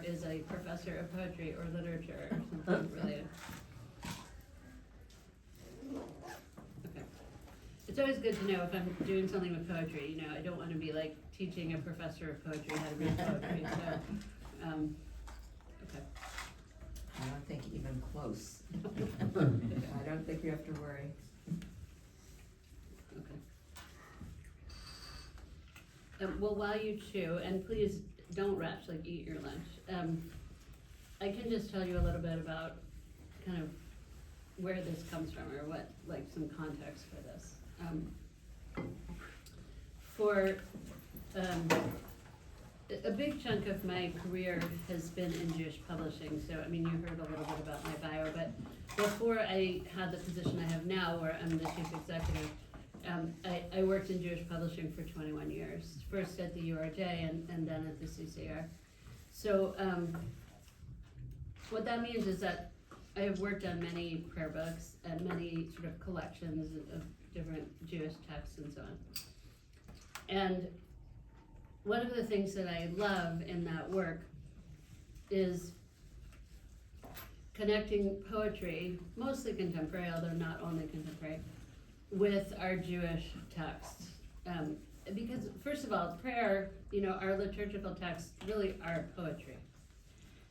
is a professor of poetry or literature or something related. Okay. It's always good to know if I'm doing something with poetry, you know, I don't want to be like teaching a professor of poetry how to read poetry, so, okay. I don't think even close. I don't think you have to worry. Okay. Well, while you chew, and please don't rush, like eat your lunch, I can just tell you a little bit about kind of where this comes from, or what, like some context for this. A big chunk of my career has been in Jewish publishing, so I mean, you heard a little bit about my bio, but before I had the position I have now, where I'm the chief executive, I worked in Jewish publishing for 21 years, first at the URJ and then at the CCR. So what that means is that I have worked on many prayer books and many sort of collections of different Jewish texts and so on. And one of the things that I love in that work is connecting poetry, mostly contemporary, although not only contemporary, with our Jewish texts. Because first of all, prayer, you know, our liturgical texts really are poetry.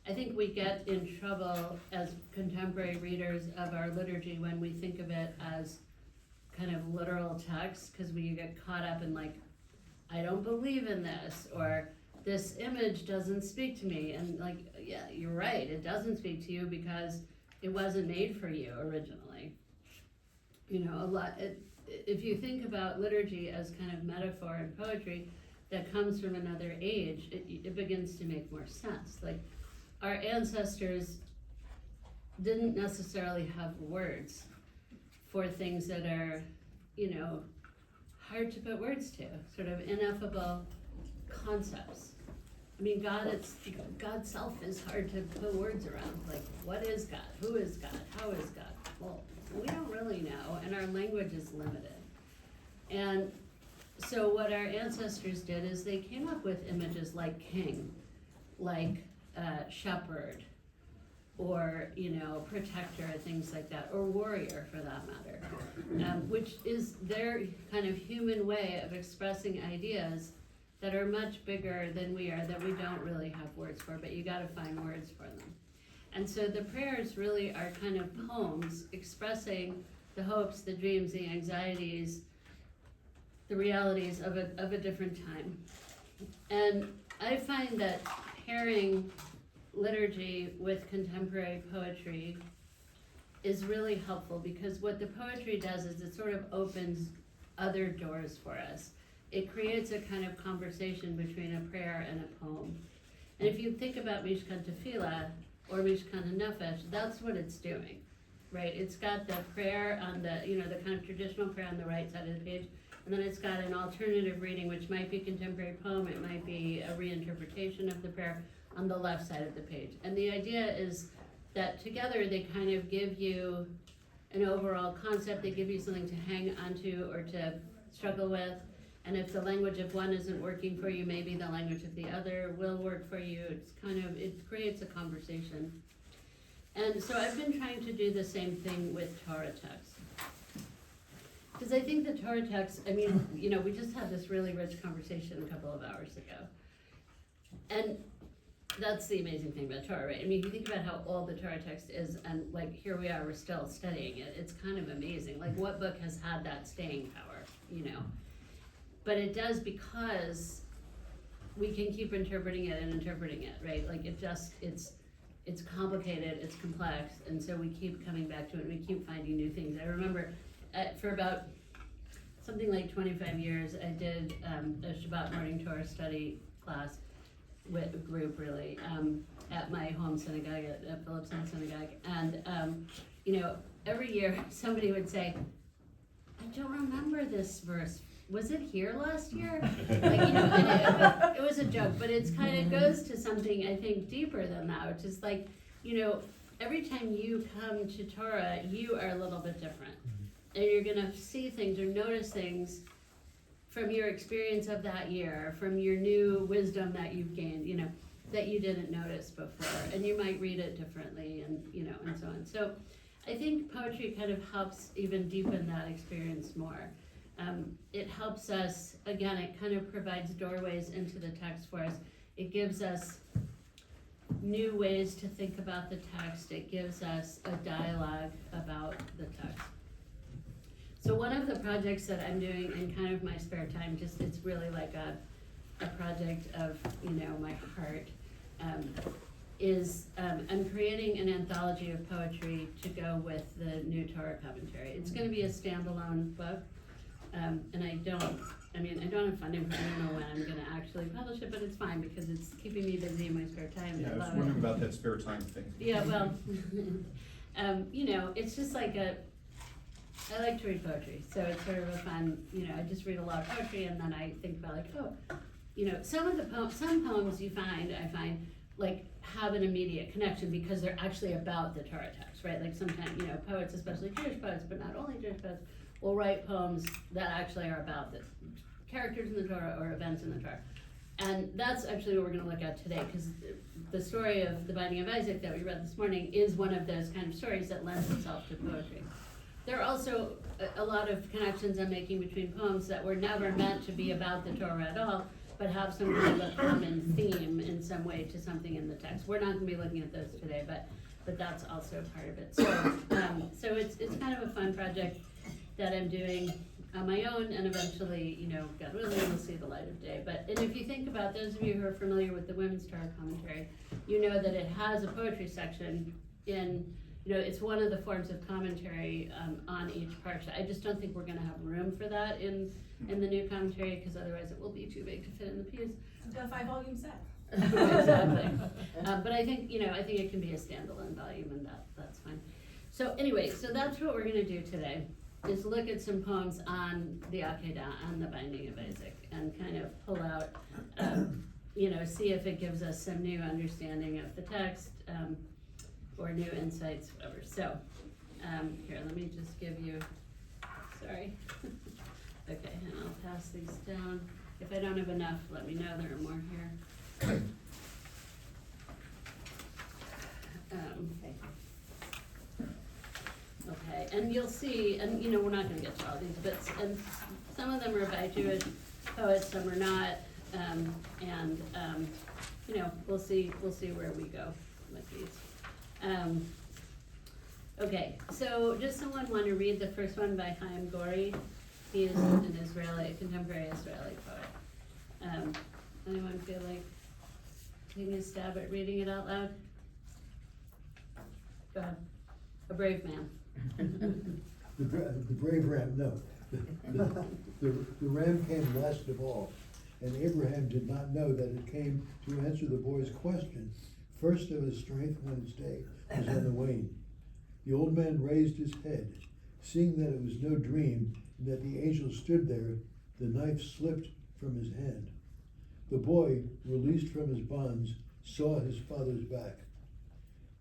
I think we get in trouble as contemporary readers of our liturgy when we think of it as kind of literal text, because we get caught up in like, I don't believe in this, or this image doesn't speak to me. And like, yeah, you're right, it doesn't speak to you because it wasn't made for you originally. You know, if you think about liturgy as kind of metaphor and poetry that comes from another age, it begins to make more sense. Like, our ancestors didn't necessarily have words for things that are, you know, hard to put words to, sort of ineffable concepts. I mean, God's self is hard to put words around. Like, what is God? Who is God? How is God? Well, we don't really know, and our language is limited. And so what our ancestors did is they came up with images like king, like shepherd, or, you know, protector, things like that, or warrior for that matter, which is their kind of human way of expressing ideas that are much bigger than we are, that we don't really have words for, but you gotta find words for them. And so the prayers really are kind of poems expressing the hopes, the dreams, the anxieties, the realities of a different time. And I find that pairing liturgy with contemporary poetry is really helpful, because what the poetry does is it sort of opens other doors for us. It creates a kind of conversation between a prayer and a poem. And if you think about Mishkan Tefillah or Mishkan Nefesh, that's what it's doing, right? It's got the prayer on the, you know, the kind of traditional prayer on the right side of the page, and then it's got an alternative reading, which might be contemporary poem, it might be a reinterpretation of the prayer on the left side of the page. And the idea is that together they kind of give you an overall concept, they give you something to hang onto or to struggle with. And if the language of one isn't working for you, maybe the language of the other will work for you. It's kind of, it creates a conversation. And so I've been trying to do the same thing with Torah text. Because I think the Torah text, I mean, you know, we just had this really rich conversation a couple of hours ago. And that's the amazing thing about Torah, right? I mean, if you think about how old the Torah text is, and like here we are, we're still studying it, it's kind of amazing. Like, what book has had that staying power, you know? But it does, because we can keep interpreting it and interpreting it, right? Like, it's complicated, it's complex, and so we keep coming back to it, and we keep finding new things. I remember for about something like 25 years, I did a Shabbat morning Torah study class with a group, really, at my home synagogue, at Phillipson Synagogue. And, you know, every year somebody would say, I don't remember this verse. Was it here last year? Like, you know, and it was a joke, but it's kind of goes to something, I think, deeper than that, which is like, you know, every time you come to Torah, you are a little bit different. And you're gonna see things or notice things from your experience of that year, from your new wisdom that you've gained, you know. that you didn't notice before, and you might read it differently, and, you know, and so on. So I think poetry kind of helps even deepen that experience more. It helps us, again, it kind of provides doorways into the text for us. It gives us new ways to think about the text. It gives us a dialogue about the text. So one of the projects that I'm doing in kind of my spare time, just it's really like a project of, you know, my heart, is I'm creating an anthology of poetry to go with the new Torah commentary. It's gonna be a standalone book, and I don't have funding for it. I don't know when I'm gonna actually publish it, but it's fine because it's keeping me busy in my spare time. Yeah, I was wondering about that spare time thing. Yeah, well, you know, it's just like I like to read poetry, so it's sort of a fun, you know, I just read a lot of poetry and then I think about like, oh, you know, some poems I find like have an immediate connection because they're actually about the Torah text, right? Like sometimes, you know, poets, especially Jewish poets, but not only Jewish poets, will write poems that actually are about the characters in the Torah or events in the Torah. And that's actually what we're gonna look at today, because the story of the Binding of Isaac that we read this morning is one of those kind of stories that lends itself to poetry. There are also a lot of connections I'm making between poems that were never meant to be about the Torah at all, but have some kind of a common theme in some way to something in the text. We're not gonna be looking at those today, but that's also part of it. So it's kind of a fun project that I'm doing on my own, and eventually, you know, God willing, we'll see the light of day. And if you think about those of you who are familiar with the Women's Torah commentary, you know that it has a poetry section in, you know, it's one of the forms of commentary on each parsha. I just don't think we're gonna have room for that in the new commentary, because otherwise it will be too big to fit in the pews. It's got a 5-volume set. Exactly. But I think it can be a standalone volume, and that's fine. So anyway, so that's what we're gonna do today, is look at some poems on the Akedah, on the Binding of Isaac, and kind of pull out, you know, see if it gives us some new understanding of the text, or new insights, whatever. So, here, let me just give you, sorry. Okay, and I'll pass these down. If I don't have enough, let me know, there are more here. Okay, and you'll see, and you know, we're not gonna get to all these, but and some of them are by Jewish poets, some are not, you know, we'll see where we go with these. Okay, so just someone want to read the first one by Chaim Gori. He is an Israeli, contemporary Israeli poet. Anyone feel like taking a stab at reading it out loud? Go ahead. A brave man. The brave ram, no. The ram came last of all, and Abraham did not know that it came to answer the boy's question, first of his strength when his day was on the wane. The old man raised his head, seeing that it was no dream, and that the angel stood there, the knife slipped from his hand. The boy, released from his bonds, saw his father's back.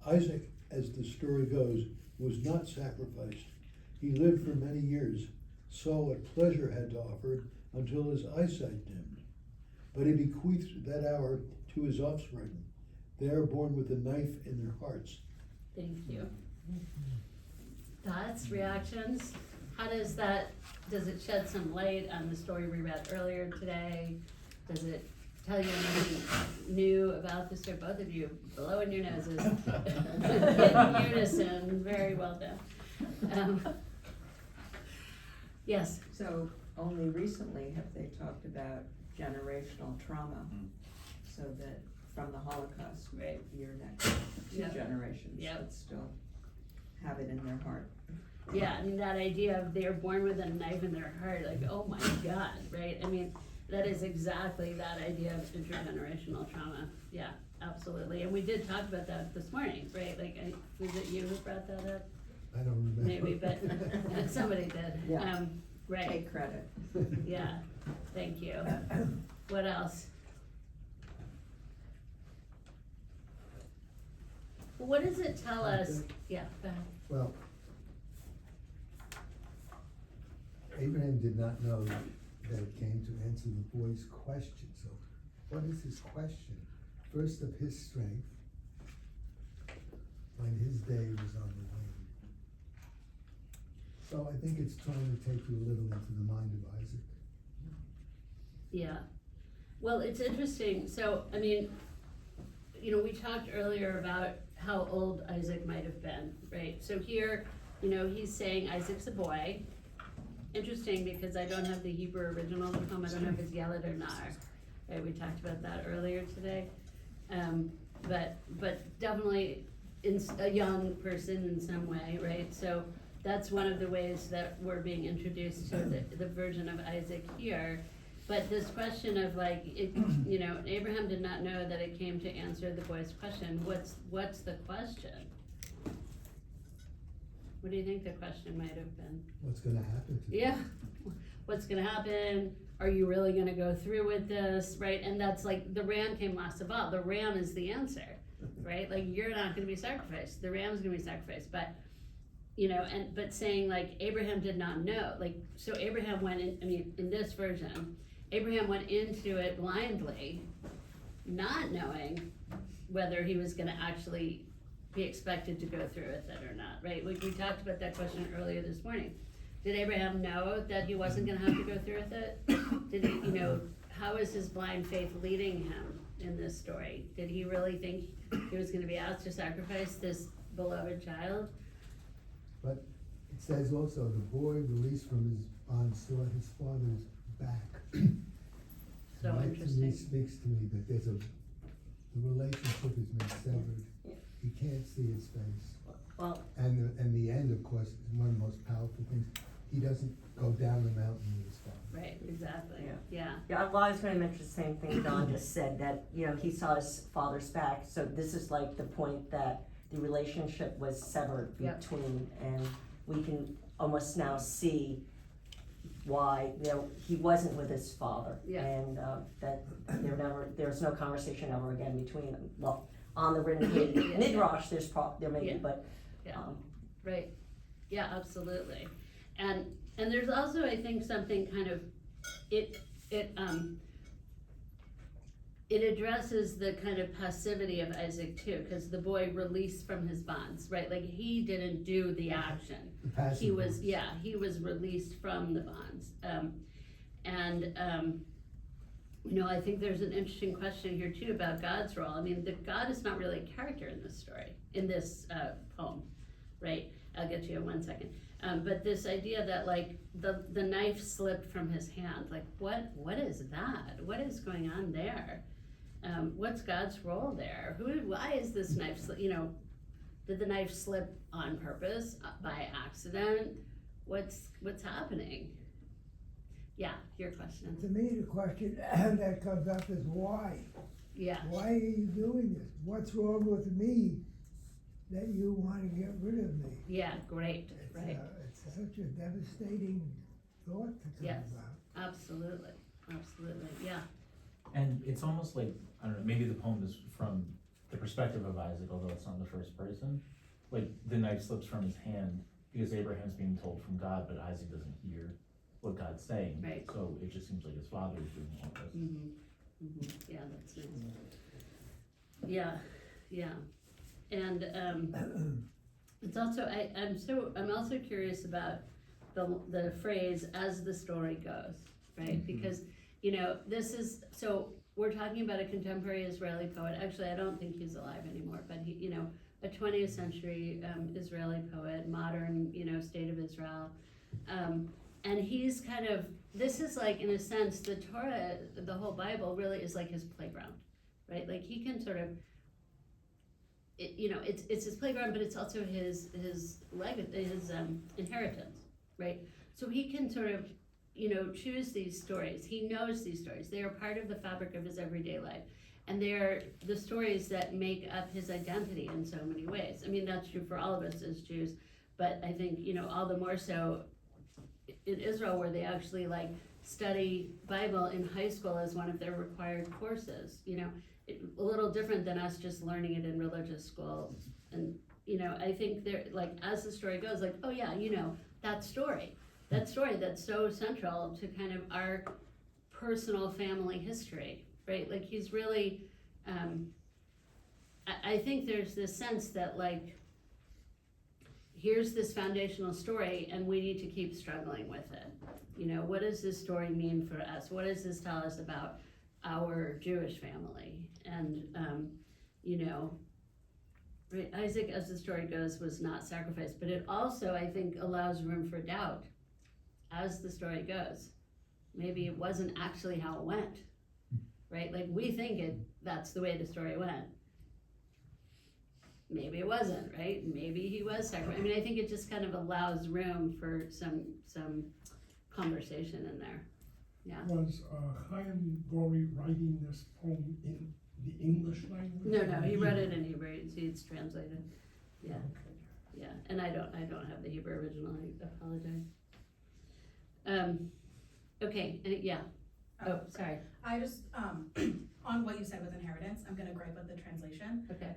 Isaac, as the story goes, was not sacrificed. He lived for many years, saw what pleasure had to offer until his eyesight dimmed. But he bequeathed that hour to his offspring. They are born with a knife in their hearts. Thank you. Thoughts, reactions? How does it shed some light on the story we read earlier today? Does it tell you anything new about the story? Both of you blowing your noses in unison. Very well done. Yes. So only recently have they talked about generational trauma, so that from the Holocaust, Right. your next two Yep. generations Yep. would still have it in their heart. Yeah, I mean, that idea of they're born with a knife in their heart, like, oh my God, right? I mean, that is exactly that idea of intergenerational trauma. Yeah, absolutely. And we did talk about that this morning, right? Like, was it you who brought that up? I don't remember. Maybe, but somebody did. Yeah. Right, Take credit. yeah, thank you. What else? Well, what does it tell us? Yeah, go ahead. Well, Abraham did not know that it came to answer the boy's question. So what is his question? first of his strength, when his day was on the wane. So I think it's trying to take you a little into the mind of Isaac. Yeah. Well, it's interesting. So, I mean, we talked earlier about how old Isaac might have been, right? So here, he's saying Isaac's a boy. Interesting, because I don't have the Hebrew original at home. I don't know if it's Yeled or Nar. Right? We talked about that earlier today. But definitely a young person in some way, right? So that's one of the ways that we're being introduced to the version of Isaac here. But this question of Abraham did not know that it came to answer the boy's question. What's the question? What do you think the question might have been? What's gonna happen to Yeah. What's gonna happen? Are you really gonna go through with this, right? And that's like, the ram came last of all. The ram is the answer, right? Like, you're not gonna be sacrificed. The ram's gonna be sacrificed. But, but saying like, Abraham did not know. Like, so Abraham went in, in this version, Abraham went into it blindly, not knowing whether he was gonna actually be expected to go through with it or not, right? We talked about that question earlier this morning. Did Abraham know that he wasn't gonna have to go through with it? Did he, how is his blind faith leading him in this story? Did he really think he was gonna be asked to sacrifice this beloved child? But it says also, the boy released from his bonds still at his father's back. So And that to me interesting. speaks to me that the relationship has been severed. He can't see his face. Well, And the end, of course, is one of the most powerful things. He doesn't go down the mountain with his father. right, exactly, Yeah. yeah. Well, I was gonna mention the same thing Don just said, that, he saw his father's back, so this is like the point that the relationship was severed Yep. between, and we can almost now see why, he wasn't with his father. Yeah. And, that there was no conversation ever again between them. Well, on the written page, Yeah. Midrash, there may Yeah. be, but, Yeah. Right, yeah, absolutely. And there's also, I think, something kind of, it addresses the kind of passivity of Isaac too, because the boy released from his bonds, right? Like, he didn't do the action. The passive He was, voice. he was released from the bonds. I think there's an interesting question here too about God's role. I mean, God is not really a character in this story, in this poem, right? I'll get to you in 1 second. But this idea that like the knife slipped from his hand, like what is that? What is going on there? What's God's role there? Why is this knife slip? Did the knife slip on purpose, by accident? What's happening? Yeah, your question. To me, the question that comes up is why? Yeah, Why are you doing this? What's wrong with me that you want to get rid of me? yeah, great, It's, right, it's such a devastating thought to come Yes. about. absolutely, yeah, And it's almost like, I don't know, maybe the poem is from the perspective of Isaac, although it's not in the first person. Like, the knife slips from his hand because Abraham's being told from God, but Isaac doesn't hear what God's saying. Right. So it just seems like his father is doing all this. yeah, that's nice. Yeah, and, it's also, I'm also curious about the phrase, as the story goes, right? Because, this is, so we're talking about a contemporary Israeli poet. Actually, I don't think he's alive anymore, but he, a 20th century Israeli poet, modern, state of Israel. And he's kind of, this is like, in a sense, the Torah, the whole Bible really is like his playground, right? Like, he can sort of, it's his playground, but it's also his inheritance, right? So he can sort of, choose these stories. He knows these stories. They are part of the fabric of his everyday life. And they're the stories that make up his identity in so many ways. I mean, that's true for all of us as Jews, but I think, all the more so in Israel, where they actually study Bible in high school as one of their required courses, a little different than us just learning it in religious school. And, I think they're as the story goes, oh yeah, that story that's so central to kind of our personal family history, right? Like, he's really, I think there's this sense that like, here's this foundational story and we need to keep struggling with it. You know, what does this story mean for us? What does this tell us about our Jewish family? And, you know, right, Isaac, as the story goes, was not sacrificed, but it also, I think, allows room for doubt as the story goes. Maybe it wasn't actually how it went, right? Like we think that's the way the story went. Maybe it wasn't, right? Maybe he was sacrificed. I mean, I think it just kind of allows room for some conversation in there. Yeah. Was Chaim Gori writing this poem in the English language? No, he read it in Hebrew. It's translated. Yeah, yeah. And I don't have the Hebrew original. I apologize. Okay. Yeah. Oh, sorry. I just, on what you said with inheritance, I'm gonna gripe with the translation. Okay.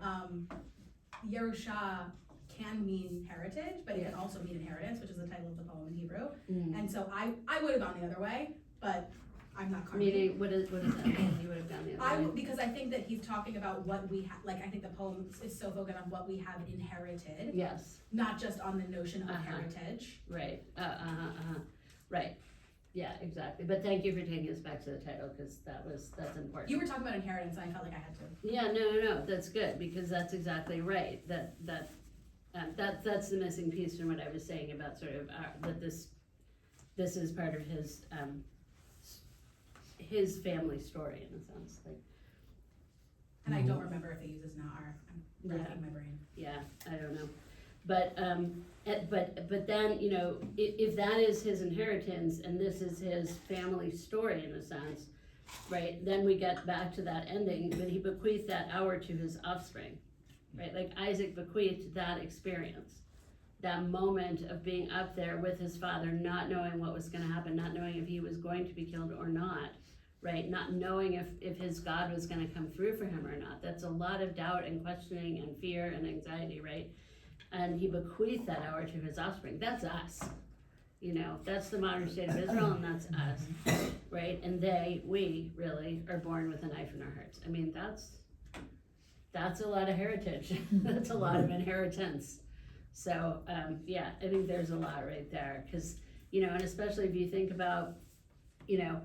Yerusha can mean heritage, but it can also mean inheritance, which is the title of the poem in Hebrew. And so I would have gone the other way, but I'm not carnal. Meaning, what does that mean? You would have gone the other way. Because I think that he's talking about what we have, like I think the poem is so focused on what we have inherited, Yes. not just on the notion of heritage. Right. Right. Yeah, exactly. But thank you for taking us back to the title, because that's important. You were talking about inheritance, and I felt like I had to. Yeah, no, that's good, because that's exactly right. That's the missing piece from what I was saying about sort of that this is part of his family story in a sense, like. And I don't remember if it uses Na'ar. I'm racking my brain. Yeah, I don't know, but then, you know, if that is his inheritance and this is his family story in a sense, right? Then we get back to that ending, but he bequeathed that hour to his offspring, right? Like Isaac bequeathed that experience, that moment of being up there with his father, not knowing what was going to happen, not knowing if he was going to be killed or not, right? Not knowing if his God was going to come through for him or not. That's a lot of doubt and questioning and fear and anxiety, right? And he bequeathed that hour to his offspring. That's us. You know, that's the modern state of Israel, and that's us, right? And we really are born with a knife in our hearts. I mean, that's a lot of heritage. That's a lot of inheritance. So, yeah, I think there's a lot right there. Because, you know, and especially if you think about, you know,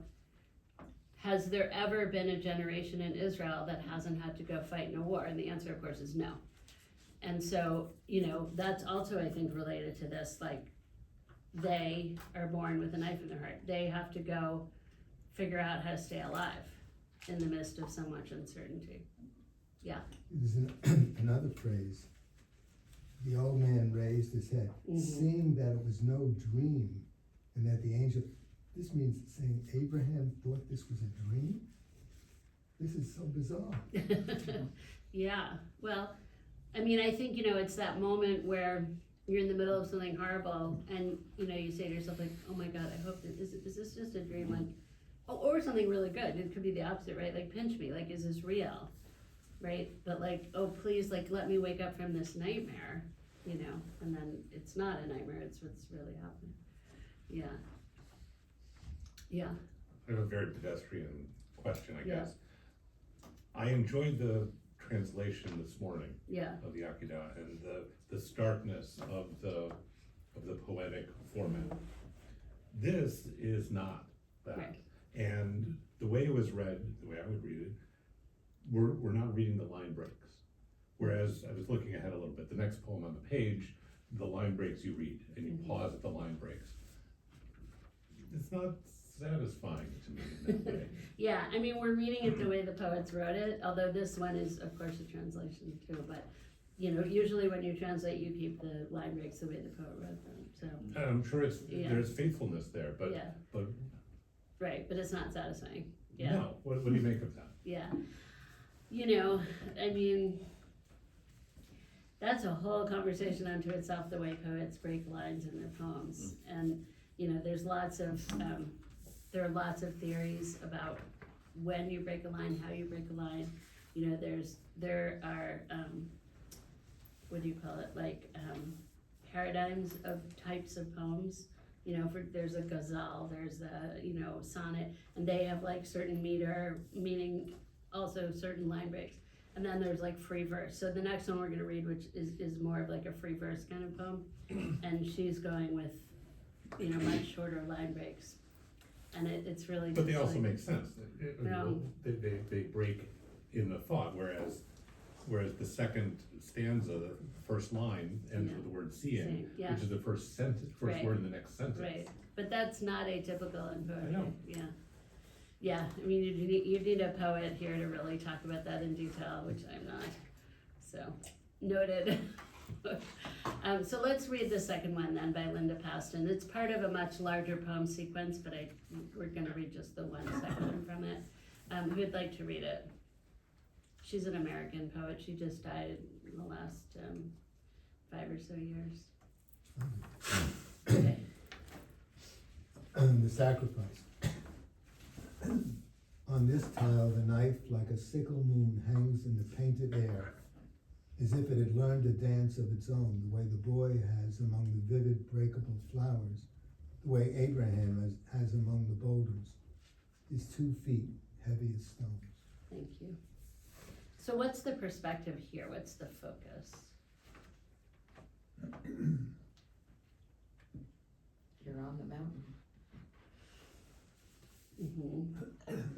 has there ever been a generation in Israel that hasn't had to go fight in a war? And the answer, of course, is no. And so, you know, that's also, I think, related to this, like, they are born with a knife in their heart. They have to go figure out how to stay alive in the midst of so much uncertainty. Yeah. There's another phrase. The old man raised his head, seeing that it was no dream, and that the angel, this means saying Abraham thought this was a dream? This is so bizarre. Yeah, well, I mean, I think, you know, it's that moment where you're in the middle of something horrible and, you know, you say to yourself, like, oh my God, I hope that, is this just a dream? Like, or something really good. It could be the opposite, right? Like, pinch me, like, is this real? Right? But like, oh, please, like, let me wake up from this nightmare, you know? And then it's not a nightmare, it's what's really happening. Yeah. Yeah. I have a very pedestrian question, I Yeah. guess. I enjoyed the translation this morning Yeah. of the Akedah and the starkness of the poetic format. This is not that. Right. And the way it was read, the way I would read it, we're not reading the line breaks. Whereas I was looking ahead a little bit, the next poem on the page, the line breaks you read and you pause at the line breaks. It's not satisfying to me in that way. Yeah, I mean, we're reading it the way the poets wrote it, although this one is, of course, a translation too, but, you know, usually when you translate, you keep the line breaks the way the poet wrote them, so. And I'm sure there's faithfulness there, but Yeah. but Right, but it's not satisfying, yeah. no. What do you make of that? Yeah, you know, I mean, that's a whole conversation unto itself, the way poets break lines in their poems. And, you know, there are lots of theories about when you break a line, how you break a line. You know, there are, what do you call it, like, paradigms of types of poems. You know, there's a ghazal, there's a, you know, sonnet, and they have like certain meter, meaning also certain line breaks. And And then there's like free verse. So the next one we're gonna read, which is more of like a free verse kind of poem. And she's going with, much shorter line breaks. And it's really But they just also like- make sense. No. They break in the thought, whereas the second stanza, the first line ends Yeah. with the word seeing, Seeing, yeah. which is the first sentence, first Right. word in the next sentence. Right, but that's not atypical in poetry. know. Yeah. Yeah, I mean, you need a poet here to really talk about that in detail, which I'm not, so, noted. So let's read the second one then by Linda Paston. It's part of a much larger poem sequence, but we're gonna read just the one section from it. Who'd like to read it? She's an American poet, she just died in the last 5 or so years. Okay. The sacrifice. On this tile, the knife, like a sickle moon, hangs in the painted air, as if it had learned a dance of its own, the way the boy has among the vivid, breakable flowers, the way Abraham has among the boulders, his 2 feet heavy as stones. Thank you. So what's the perspective here? What's the focus? You're on the mountain.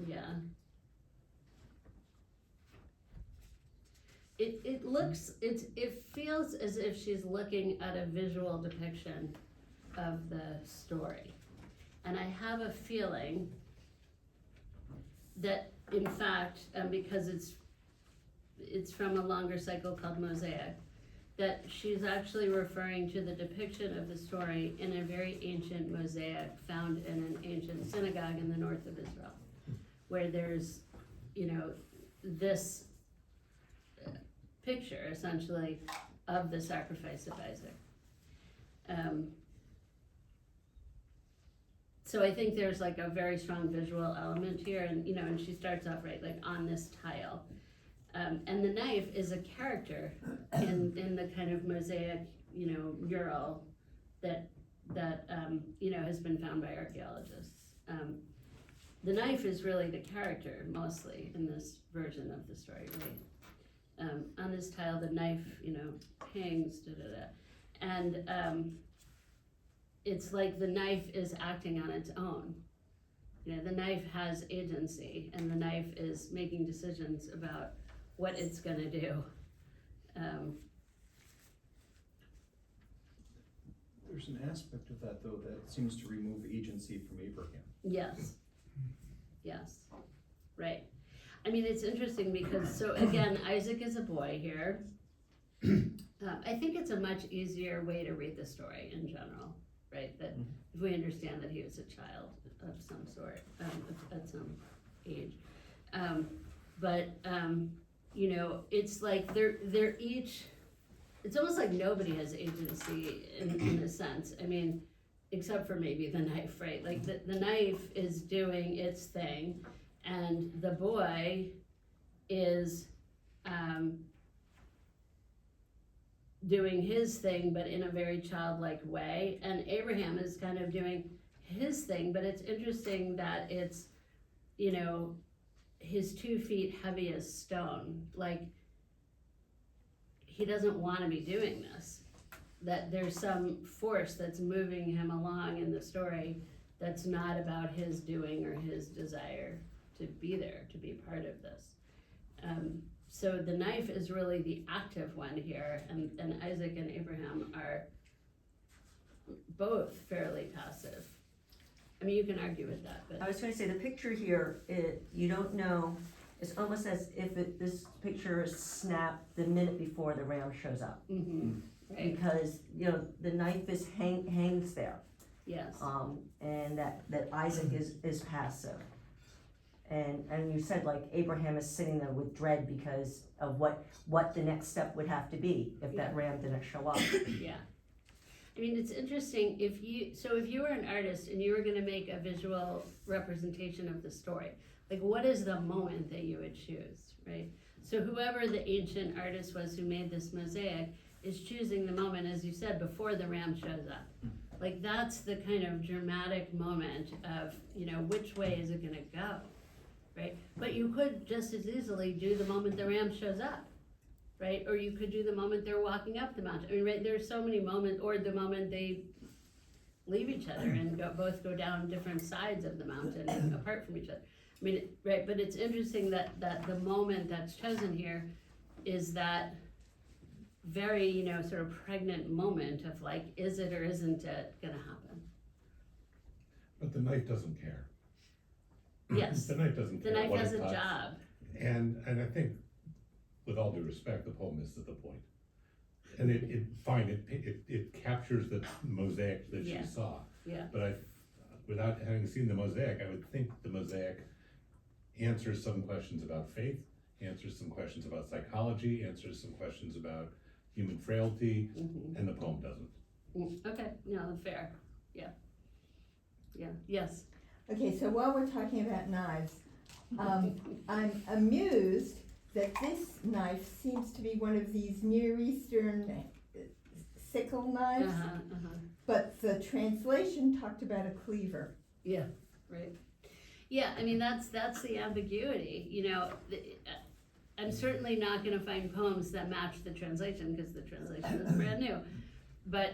Yeah. It feels as if she's looking at a visual depiction of the story. And I have a feeling that, in fact, because it's from a longer cycle called Mosaic, that she's actually referring to the depiction of the story in a very ancient mosaic found in an ancient synagogue in the north of Israel, where there's, this picture, essentially, of the sacrifice of Isaac. So I think there's like a very strong visual element here, and and she starts off right, like on this tile. And the knife is a character in the kind of mosaic, mural that has been found by archaeologists. The knife is really the character mostly in this version of the story, right? On this tile, the knife, hangs, and it's like the knife is acting on its own. The knife has agency, and the knife is making decisions about what it's gonna do. There's an aspect of that, though, that seems to remove agency from Abraham. Yes, right. I mean, it's interesting because, so again, Isaac is a boy here. I think it's a much easier way to read the story in general, right? That if we understand that he was a child of some sort, at some age. It's like they're each, it's almost like nobody has agency in a sense. I mean, except for maybe the knife, right? Like the knife is doing its thing, and the boy is doing his thing, but in a very childlike way. And Abraham is kind of doing his thing, but it's interesting that it's, his 2 feet heavy as stone. Like, he doesn't want to be doing this. That there's some force that's moving him along in the story that's not about his doing or his desire to be there, to be part of this. So the knife is really the active one here, and Isaac and Abraham are both fairly passive. I mean, you can argue with that, I but was gonna say, the picture here, you don't know, it's almost as if this picture is snapped the minute before the ram shows up. right, Because, the knife hangs there, yes, and that Isaac is passive. And you said like Abraham is sitting there with dread because of what the next step would have to be if that ram didn't show up. yeah. I mean, it's interesting, if you were an artist and you were gonna make a visual representation of the story, like what is the moment that you would choose, right? So whoever the ancient artist was who made this mosaic is choosing the moment, as you said, before the ram shows up. Like that's the kind of dramatic moment of, which way is it gonna go? right? But you could just as easily do the moment the ram shows up, right? Or you could do the moment they're walking up the mountain. I mean, right, there's so many moments, or the moment they leave each other and both go down different sides of the mountain apart from each other. I mean, right, but it's interesting that the moment that's chosen here is that very, you know, sort of pregnant moment of like, is it or isn't it gonna happen? But the knife doesn't care. Yes. The knife doesn't The care knife what has it a cuts. job. And I think, with all due respect, the poem misses the point. And it captures the mosaic that Yeah. she saw. Yeah. But without having seen the mosaic, I would think the mosaic answers some questions about faith, answers some questions about psychology, answers some questions about human frailty, and the poem doesn't. Okay, no, fair, yeah. Yeah, yes. Okay, so while we're talking about knives, I'm amused that this knife seems to be one of these Near Eastern sickle knives, but the translation talked about a cleaver. Yeah, right. Yeah, I mean, that's the ambiguity, you know. I'm certainly not gonna find poems that match the translation, because the translation is brand new. But,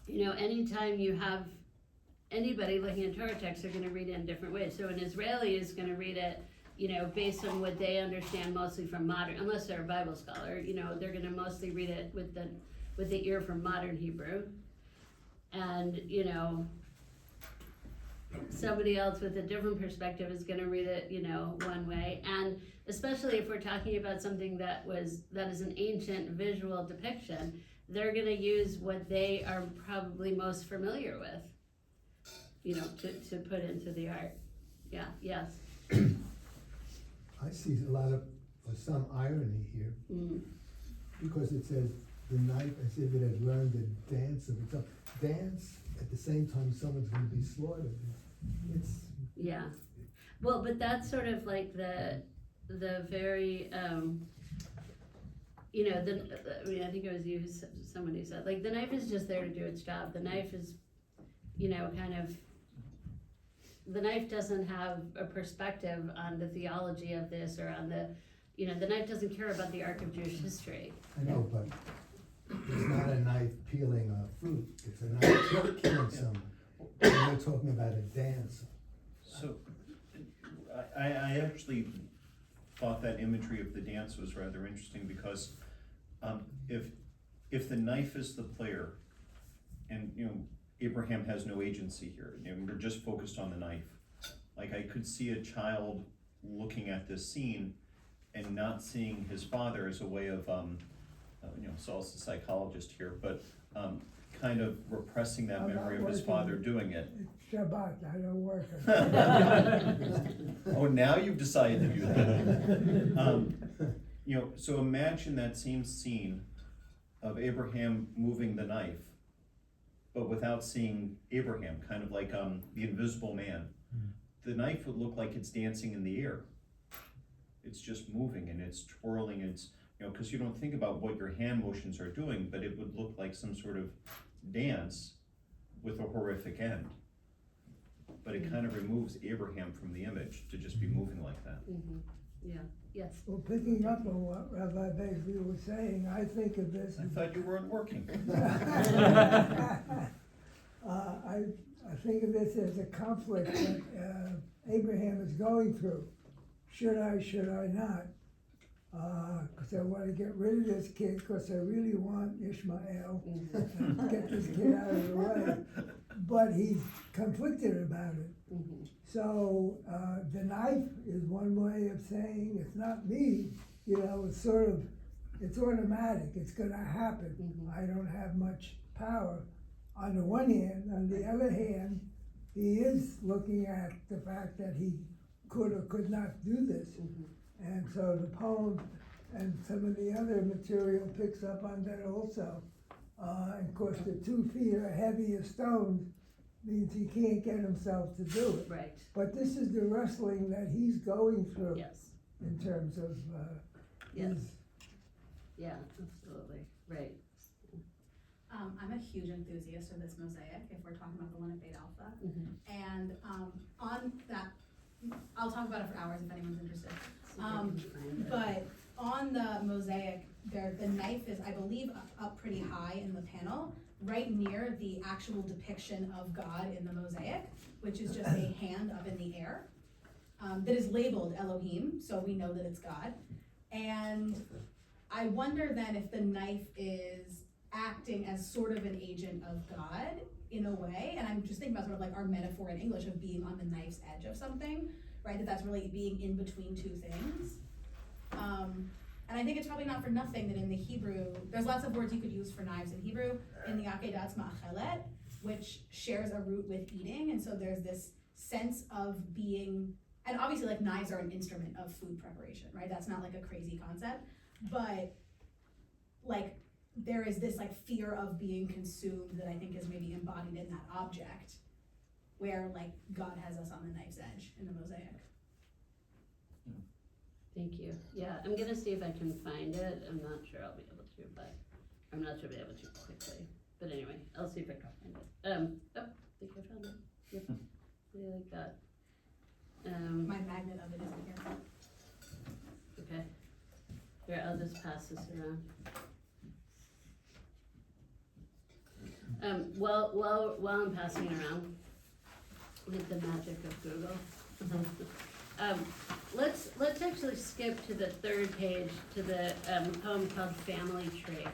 you know, anytime you have anybody looking at Torah text, they're gonna read it in different ways. So an Israeli is gonna read it, you know, based on what they understand mostly from modern, unless they're a Bible scholar, you know, they're gonna mostly read it with the ear from modern Hebrew. And, you know, somebody else with a different perspective is gonna read it, you know, one way. And especially if we're talking about something that is an ancient visual depiction, they're gonna use what they are probably most familiar with, you know, to put into the art. Yeah, yes. I see a lot of, or some irony here, because it says the knife as if it had learned a dance of its own. Dance at the same time someone's gonna be slaughtered. It's. Yeah, well, but that's sort of like the very, you know, I mean, I think it was you, somebody said, like, the knife is just there to do its job. The knife is, you know, the knife doesn't have a perspective on the theology of this, or on the, you know, the knife doesn't care about the arc of Jewish history. I know, but it's not a knife peeling a fruit, it's a knife killing someone. And we're talking about a dance. So, I actually thought that imagery of the dance was rather interesting, because if the knife is the player, and, you know, Abraham has no agency here, and we're just focused on the knife. Like, I could see a child looking at this scene and not seeing his father as a way of, you know, Saul's a psychologist here, but kind of repressing that memory of his father doing it. It's Shabbat, I don't work. Oh, now you've decided to do that. You know, so imagine that same scene of Abraham moving the knife, but without seeing Abraham, kind of like the Invisible Man. The knife would look like it's dancing in the air. It's just moving and it's twirling. It's, you know, because you don't think about what your hand motions are doing, but it would look like some sort of dance with a horrific end. But it kind of removes Abraham from the image to just be moving like that. Yeah, yes. Well, picking up on what Rabbi Begley was saying, I think of this. I thought you weren't working. I think of this as a conflict that Abraham is going through. Should I not? Because I want to get rid of this kid, because I really want Ishmael, and get this kid out of the way. But he's conflicted about it. So the knife is one way of saying it's not me, you know, it's automatic, it's gonna happen. I don't have much power. On the one hand, on the other hand, he is looking at the fact that he could or could not do this. And so the poem and some of the other material picks up on that also. And of course, the 2 feet are heavy as stones, means he can't get himself to do it. Right. But this is the wrestling that he's going through. Yes. In terms of Yes. his. Yeah, absolutely, right. I'm a huge enthusiast of this mosaic, if we're talking about the one at Beit Alpha. And on that I'll talk about it for hours if anyone's interested. See if I can find it. But on the mosaic, the knife is, I believe, up pretty high in the panel, right near the actual depiction of God in the mosaic, which is just a hand up in the air, that is labeled Elohim, so we know that it's God. And I wonder then if the knife is acting as sort of an agent of God in a way, and I'm just thinking about sort of like our metaphor in English of being on the knife's edge of something, right? That's really being in between two things. And I think it's probably not for nothing that in the Hebrew, there's lots of words you could use for knives in Hebrew. In the Akedat's Ma'achelet, which shares a root with eating, and so there's this sense of being, and obviously like knives are an instrument of food preparation, right? That's not like a crazy concept, but like there is this like fear of being consumed that I think is maybe embodied in that object, where like God has us on the knife's edge in the mosaic. Thank you. Yeah, I'm gonna see if I can find it. I'm not sure I'll be able to, but I'm not sure I'll be able to quickly. But anyway, I'll see if I can find it. I think I found it. Yep. Really like that. My magnet of it isn't here. Okay. Here, I'll just pass this around. While I'm passing it around, with the magic of Google, let's actually skip to the third page to the poem called Family Tree.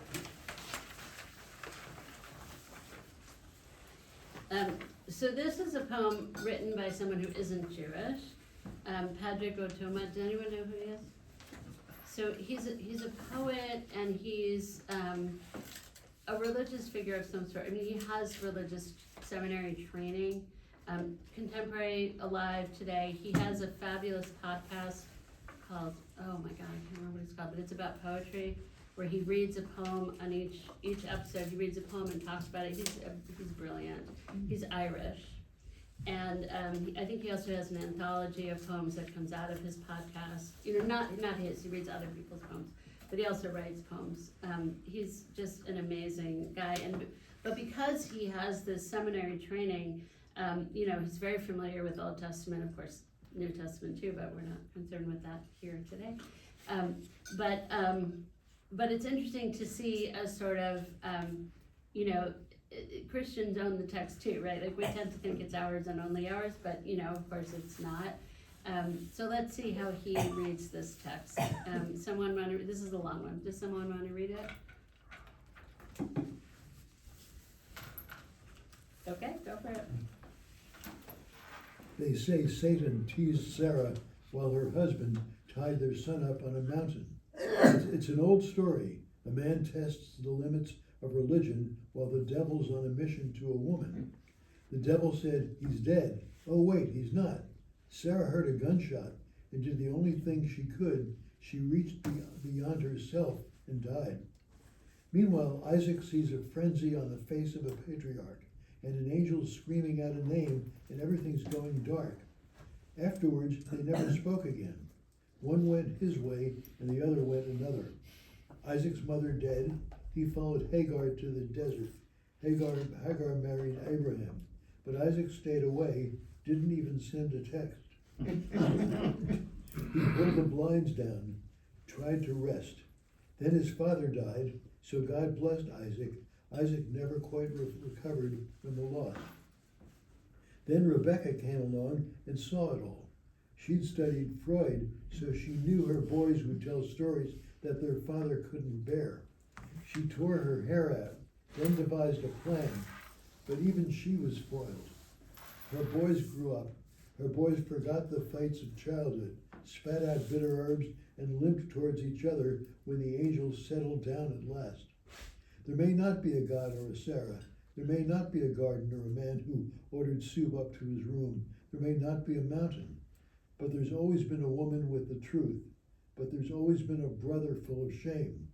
So this is a poem written by someone who isn't Jewish, Patrick Otoma. Does anyone know who he is? So he's a poet, and he's a religious figure of some sort. I mean, he has religious seminary training. Contemporary, alive today. He has a fabulous podcast called, oh my God, I can't remember what it's called, but it's about poetry, where he reads a poem on each episode. He reads a poem and talks about it. He's brilliant. He's Irish. And I think he also has an anthology of poems that comes out of his podcast. You know, not his, he reads other people's poems, but he also writes poems. He's just an amazing guy. But because he has this seminary training, you know, he's very familiar with Old Testament, of course, New Testament too, but we're not concerned with that here today. But it's interesting to see a sort of, you know, Christians own the text too, right? Like we tend to think it's ours and only ours, but you know, of course it's not. So let's see how he reads this text. Someone want to, this is a long one. Does someone want to read it? Okay, go for it. They say Satan teased Sarah while her husband tied their son up on a mountain. It's an old story. A man tests the limits of religion while the devil's on a mission to a woman. The devil said, "He's dead." Oh wait, he's not. Sarah heard a gunshot and did the only thing she could. She reached beyond herself and died. Meanwhile, Isaac sees a frenzy on the face of a patriarch and an angel screaming out a name, and everything's going dark. Afterwards, they never spoke again. One went his way and the other went another. Isaac's mother dead, he followed Hagar to the desert. Hagar married Abraham, but Isaac stayed away, didn't even send a text. He pulled the blinds down, tried to rest. Then his father died, so God blessed Isaac. Isaac never quite recovered from the loss. Then Rebecca came along and saw it all. She'd studied Freud, so she knew her boys would tell stories that their father couldn't bear. She tore her hair out, then devised a plan, but even she was foiled. Her boys grew up. Her boys forgot the fights of childhood, spat out bitter herbs, and limped towards each other when the angels settled down at last. There may not be a God or a Sarah. There may not be a garden or a man who ordered soup up to his room. There may not be a mountain. But there's always been a woman with the truth. But there's always been a brother full of shame.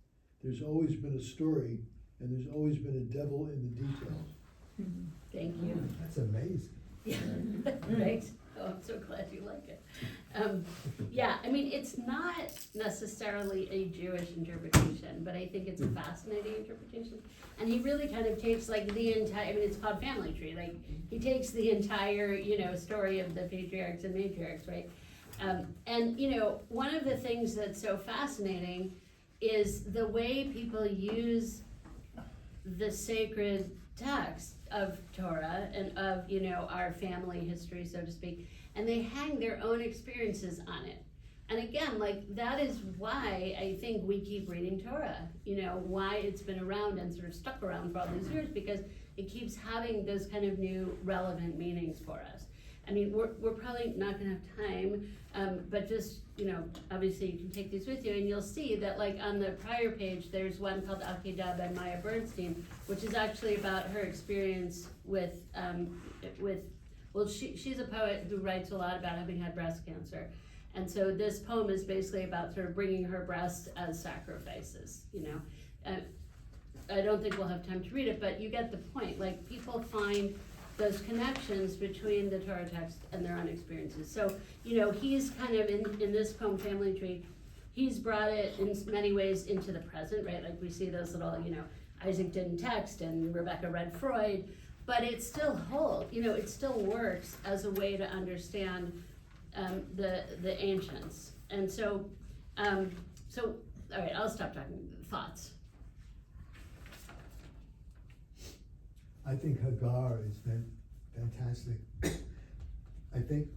There's always been a story, and there's always been a devil in the details. Thank you. That's amazing. Yeah, right? Oh, I'm so glad you like it. Yeah, I mean, it's not necessarily a Jewish interpretation, but I think it's a fascinating interpretation. And he really kind of takes like the entire, I mean, it's called family tree, like, he takes the entire, story of the patriarchs and matriarchs, right? And, one of the things that's so fascinating is the way people use the sacred text of Torah and of, our family history, so to speak, and they hang their own experiences on it. And again, like, that is why I think we keep reading Torah, why it's been around and sort of stuck around for all these years, because it keeps having those kind of new relevant meanings for us. I mean, we're probably not gonna have time, but just, obviously you can take these with you, and you'll see that, like, on the prior page, there's one called Akedah by Maya Bernstein, which is actually about her experience with she's a poet who writes a lot about having had breast cancer. And so this poem is basically about sort of bringing her breasts as sacrifices, I don't think we'll have time to read it, but you get the point. Like, people find those connections between the Torah text and their own experiences. So, he's kind of in this poem, Family Tree, he's brought it in many ways into the present, right? Like, we see those little, Isaac didn't text and Rebecca read Freud, but it still holds, it still works as a way to understand the ancients. And so, all right, I'll stop talking. Thoughts? I think Hagar is fantastic. I think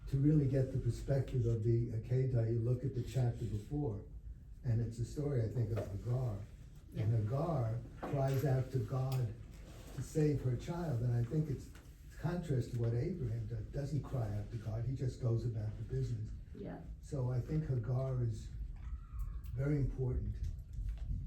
to really get the perspective of the Akedah, you look at the chapter before, and it's a story, I think, of Hagar. And Hagar cries out to God to save her child, and I think it's contrast to what Abraham doesn't cry out to God, he just goes about the business. Yeah. So I think Hagar is very important,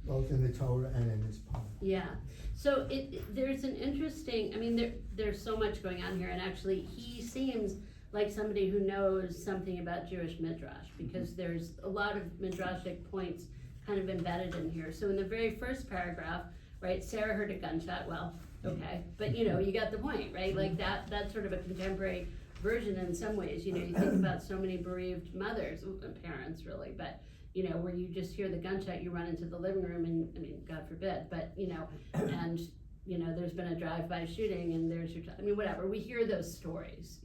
both in the Torah and in this poem. Yeah, so there's an interesting, I mean, there's so much going on here, and actually he seems like somebody who knows something about Jewish midrash, because there's a lot of midrashic points kind of embedded in here. So in the very first paragraph, right, Sarah heard a gunshot, well, okay, but you got the point, right? Like that's sort of a contemporary version in some ways. You think about so many bereaved mothers, parents really, but where you just hear the gunshot, you run into the living room, and I mean, God forbid, but and there's been a drive-by shooting, and there's your I mean, whatever, we hear those stories,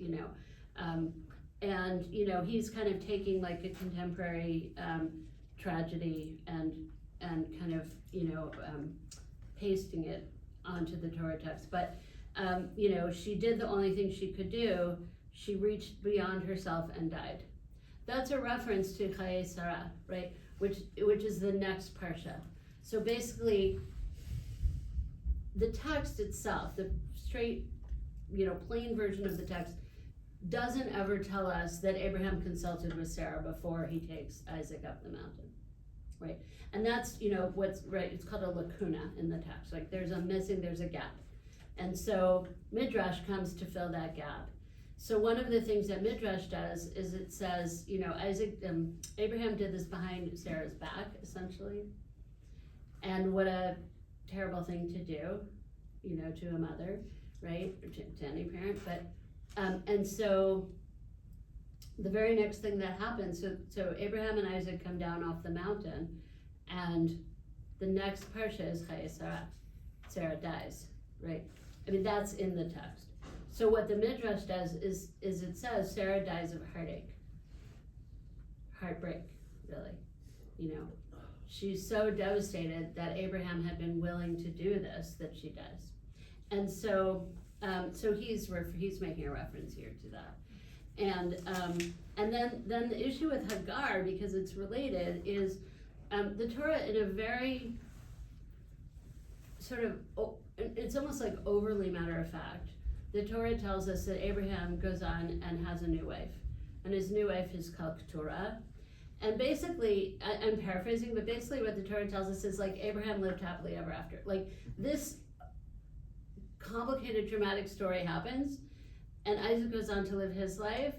and he's kind of taking like a contemporary tragedy and kind of pasting it onto the Torah text. But she did the only thing she could do. She reached beyond herself and died. That's a reference to Chaye Sarah, right? Which is the next parsha. So basically, the text itself, the straight, plain version of the text, doesn't ever tell us that Abraham consulted with Sarah before he takes Isaac up the mountain, right? And that's, what's right, it's called a lacuna in the text. Like, there's a gap. And so Midrash comes to fill that gap. So one of the things that Midrash does is it says, Abraham did this behind Sarah's back, essentially. And what a terrible thing to do, to a mother, right? Or to any parent. But, and so the very next thing that happens, so Abraham and Isaac come down off the mountain, and the next parsha is Chaye Sarah. Sarah dies, right? I mean, that's in the text. So what the Midrash does is it says Sarah dies of heartbreak, really. She's so devastated that Abraham had been willing to do this that she dies. And so he's making a reference here to that. And then the issue with Hagar, because it's related, is the Torah in a very sort of, it's almost like overly matter of fact. The Torah tells us that Abraham goes on and has a new wife, and his new wife is called Keturah. And basically, I'm paraphrasing, but basically what the Torah tells us is like Abraham lived happily ever after. Like, this complicated, dramatic story happens, and Isaac goes on to live his life,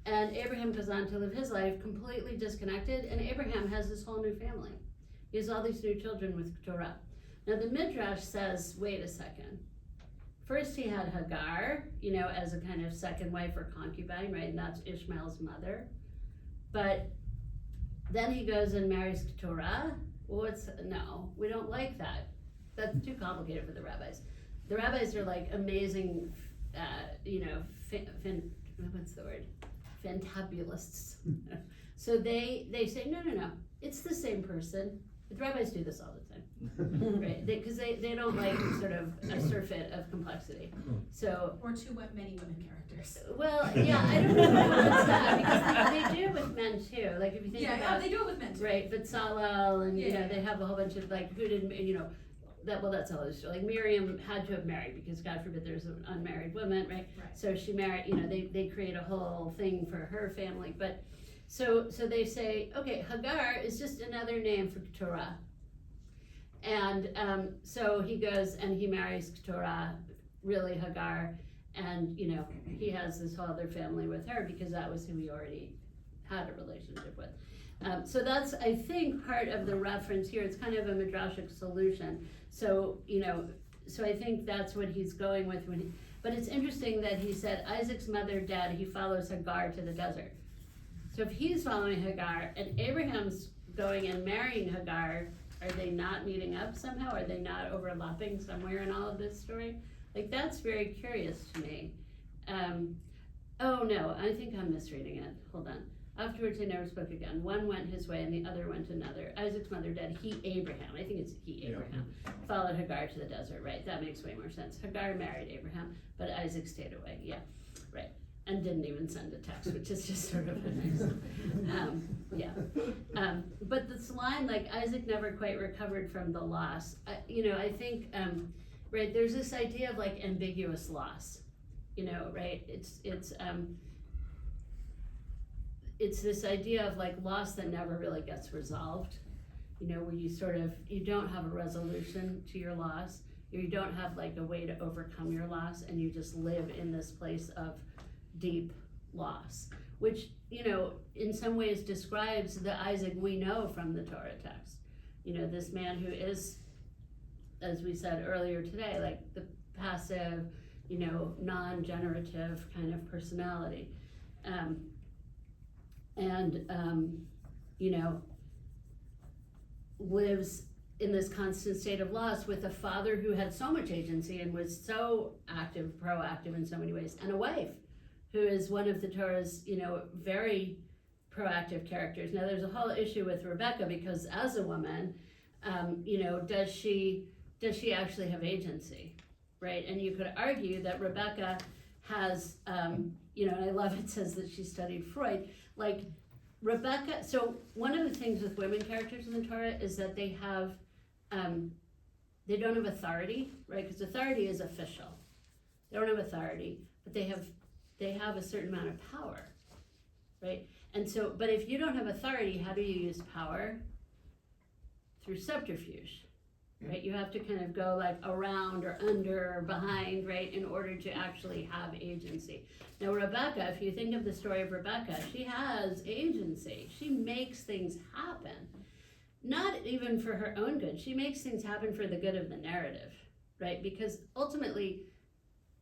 and Abraham goes on to live his life completely disconnected, and Abraham has this whole new family. He has all these new children with Keturah. Now the Midrash says, wait a second. first he had Hagar, you know, as a kind of second wife or concubine, right? And that's Ishmael's mother. But then he goes and marries Keturah. Well, no, we don't like that. That's too complicated for the rabbis. The rabbis are like amazing, you know, what's the word? Fantabulists. So they say, no, it's the same person. The rabbis do this all the time, right? Because they don't like sort of a surfeit of complexity. So Or too many women characters. well, yeah, I don't know if it's that, because they do it with men too. Like if you think about They do it with men too. right, but Salal and you know Yeah. they have a whole bunch of like who didn't you know that's all this like Miriam had to have married because God forbid there's an unmarried woman, right? Right. So she married, you know, they create a whole thing for her family, but so they say, okay, Hagar is just another name for Keturah. And so he goes and he marries Keturah, really Hagar, and you know, he has this whole other family with her because that was who he already had a relationship with. So that's, I think, part of the reference here. It's kind of a midrashic solution. So, you know, so I think that's what he's going with but it's interesting that he said Isaac's mother dead, he follows Hagar to the desert. So if he's following Hagar and Abraham's going and marrying Hagar, are they not meeting up somehow? Are they not overlapping somewhere in all of this story? Like, that's very curious to me. Oh no, I think I'm misreading it. Hold on. Afterwards they never spoke again. One went his way and the other went another. Isaac's mother dead, he, Abraham, I think it's he, Abraham, followed Hagar to the desert, right? That makes way more sense. Hagar married Abraham, but Isaac stayed away, yeah, right. And didn't even send a text, which is just sort of a nice, but this line, like, Isaac never quite recovered from the loss. You know, I think, right, there's this idea of like ambiguous loss, you know, right? It's this idea of like loss that never really gets resolved, you know, where you don't have a resolution to your loss, or you don't have like a way to overcome your loss, and you just live in this place of deep loss, which, you know, in some ways describes the Isaac we know from the Torah text. You know, this man who is, as we said earlier today, like the passive, you know, non-generative kind of personality. You know, lives in this constant state of loss with a father who had so much agency and was so active, proactive in so many ways, and a wife who is one of the Torah's, you know, very proactive characters. Now there's a whole issue with Rebecca because as a woman, you know, does she actually have agency, right? And you could argue that Rebecca has, you know, and I love it says that she studied Freud, like Rebecca, so one of the things with women characters in the Torah is that they have, they don't have authority, right? Because authority is official. They don't have authority, but they have a certain amount of power, right? And so, but if you don't have authority, how do you use power? Through subterfuge, right? You have to kind of go like around or under or behind, right, in order to actually have agency. Now Rebecca, if you think of the story of Rebecca, she has agency. She makes things happen. Not even for her own good. She makes things happen for the good of the narrative, right? Because ultimately,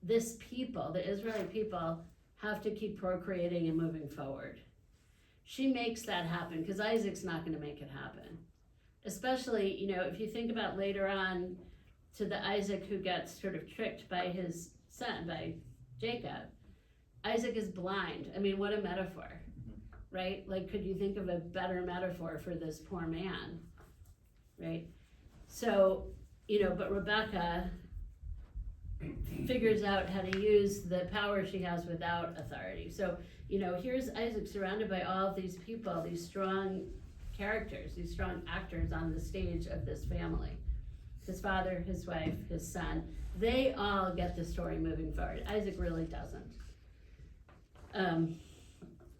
this people, the Israeli people, have to keep procreating and moving forward. She makes that happen because Isaac's not going to make it happen. Especially, you know, if you think about later on to the Isaac who gets sort of tricked by his son, by Jacob. Isaac is blind. I mean, what a metaphor, right? Like, could you think of a better metaphor for this poor man, right? So, you know, but Rebecca figures out how to use the power she has without authority. So, you know, here's Isaac surrounded by all of these people, these strong characters, these strong actors on the stage of this family. His father, his wife, his son, they all get the story moving forward. Isaac really doesn't.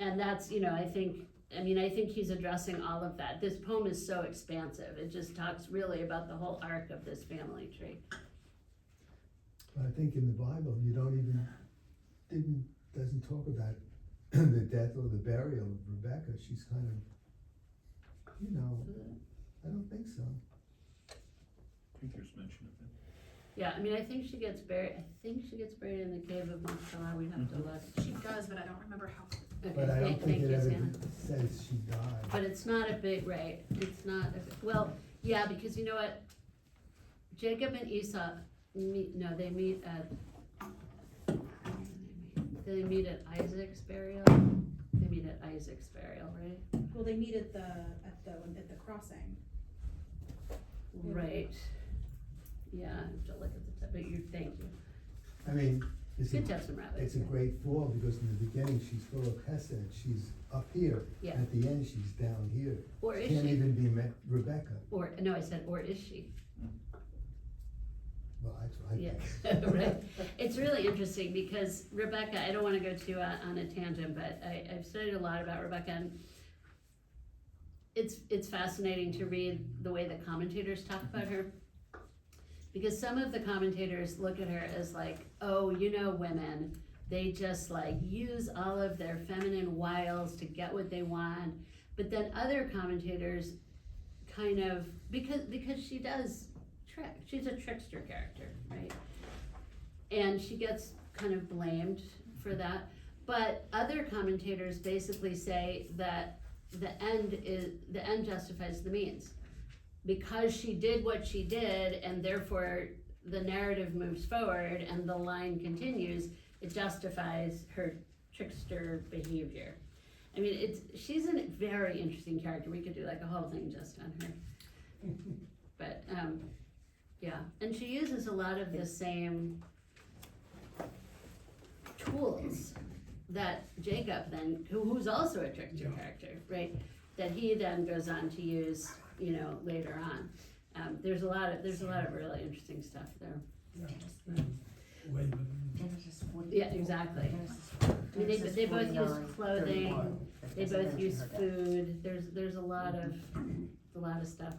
And that's, you know, I think he's addressing all of that. This poem is so expansive. It just talks really about the whole arc of this family tree. I think in the Bible, doesn't talk about the death or the burial of Rebecca. She's kind of, you know, I don't think so. I think there's mention of it. Yeah, I mean, I think she gets buried in the cave of Machpelah, we'd have to look. She does, but I don't remember how. Okay, But I don't thank think you, it ever Sienna. says she died. But it's not a big, right, it's not, well, yeah, because you know what? Jacob and Esau they meet at Isaac's burial? They meet at Isaac's burial, right? Well, they meet at the crossing. Right. Yeah, I have to look at the, but thank you. I mean, it's Good to a, have some rabbits. it's a great fall, because in the beginning, she's full of hesed, she's up here. Yeah. At the end, she's down here. Or is Can't she? even be Rebecca. Or, no, I said, or is she? Well, that's what I Yeah, think. right. It's really interesting because Rebecca, I don't wanna go too on a tangent, but I've studied a lot about Rebecca, and it's fascinating to read the way the commentators talk about her. Because some of the commentators look at her as like, oh, women, they just like use all of their feminine wiles to get what they want. But then other commentators kind of, because she does trick, she's a trickster character, right? And she gets kind of blamed for that. But other commentators basically say that the end justifies the means. Because she did what she did, and therefore the narrative moves forward and the line continues, it justifies her trickster behavior. I mean, she's a very interesting character. We could do like a whole thing just on her. But, yeah, and she uses a lot of the same tools that Jacob then, who's also a trickster character, right? That he then goes on to use, later on. There's a lot of really interesting stuff there. Yeah, exactly. I mean, they both use clothing, they both use food, there's a lot of stuff.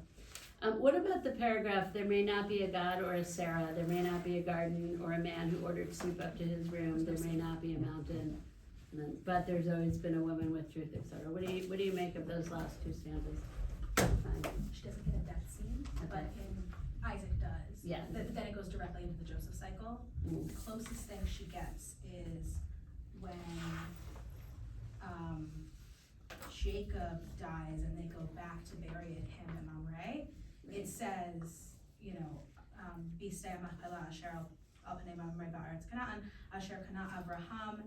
What about the paragraph, there may not be a God or a Sarah, there may not be a garden or a man who ordered soup up to his room, there may not be a mountain, but there's always been a woman with truth, etc. What do you make of those last two stanzas? Fine. She doesn't get a death scene, but Isaac does. Yeah. Then it goes directly into the Joseph cycle. Mm. The closest thing she gets is when Jacob dies and they go back to bury him in Mamre. It says, Bistei Machpelah Asher al Pnei Mamre Ba'aretz Canaan Asher Kana Avraham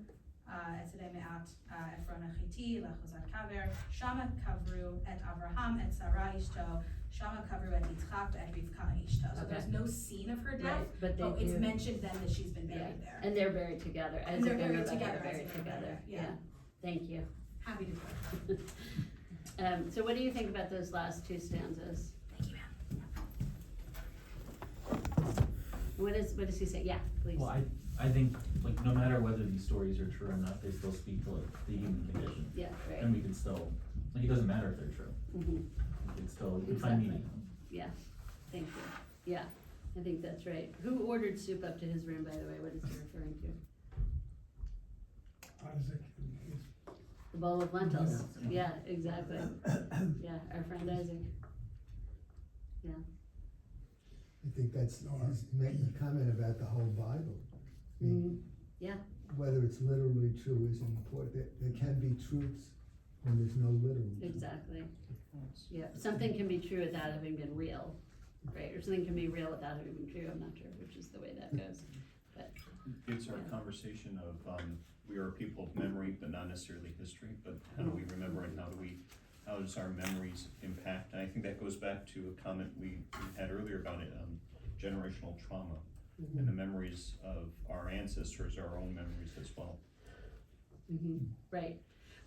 Etzedei Me'at Ephron Achiti Lachozat Kaver Shama Kavru et Avraham et Sarah Ishto Shama Kavru et Yitzchak et Rivka Ishto. So Okay. there's no scene of her death, Right, but it's do. mentioned then that she's been buried there. And they're buried together. And they're Isaac buried Rebecca together, are buried Isaac and together. Rebecca, yeah. Thank you. Happy to do it. So what do you think about those last two stanzas? Thank you, ma'am. What does he say? Yeah, please. Well, I think, like, no matter whether these stories are true or not, they still speak to, like, the human condition. Yeah, right. And we can still, like, it doesn't matter if they're true, Mhm. we can still, we can find Exactly. meaning in them. Yeah, thank you. Yeah, I think that's right. Who ordered soup up to his room, by the way? What is he referring to? Isaac and his The bowl of lentils. Yeah, exactly. Yeah, our friend Isaac. Yeah. I think that's, he's making a comment about the whole Bible. I mean, Yeah. whether it's literally true isn't important. There can be truths when there's no literal truth. Exactly. Yeah, something can be true without having been real, right? Or something can be real without having been true. I'm not sure which is the way that goes. But It's our conversation of, we are a people of memory, but not necessarily history, but how do we remember and how does our memories impact? And I think that goes back to a comment we had earlier about it, generational trauma. And the memories of our ancestors, our own memories as well.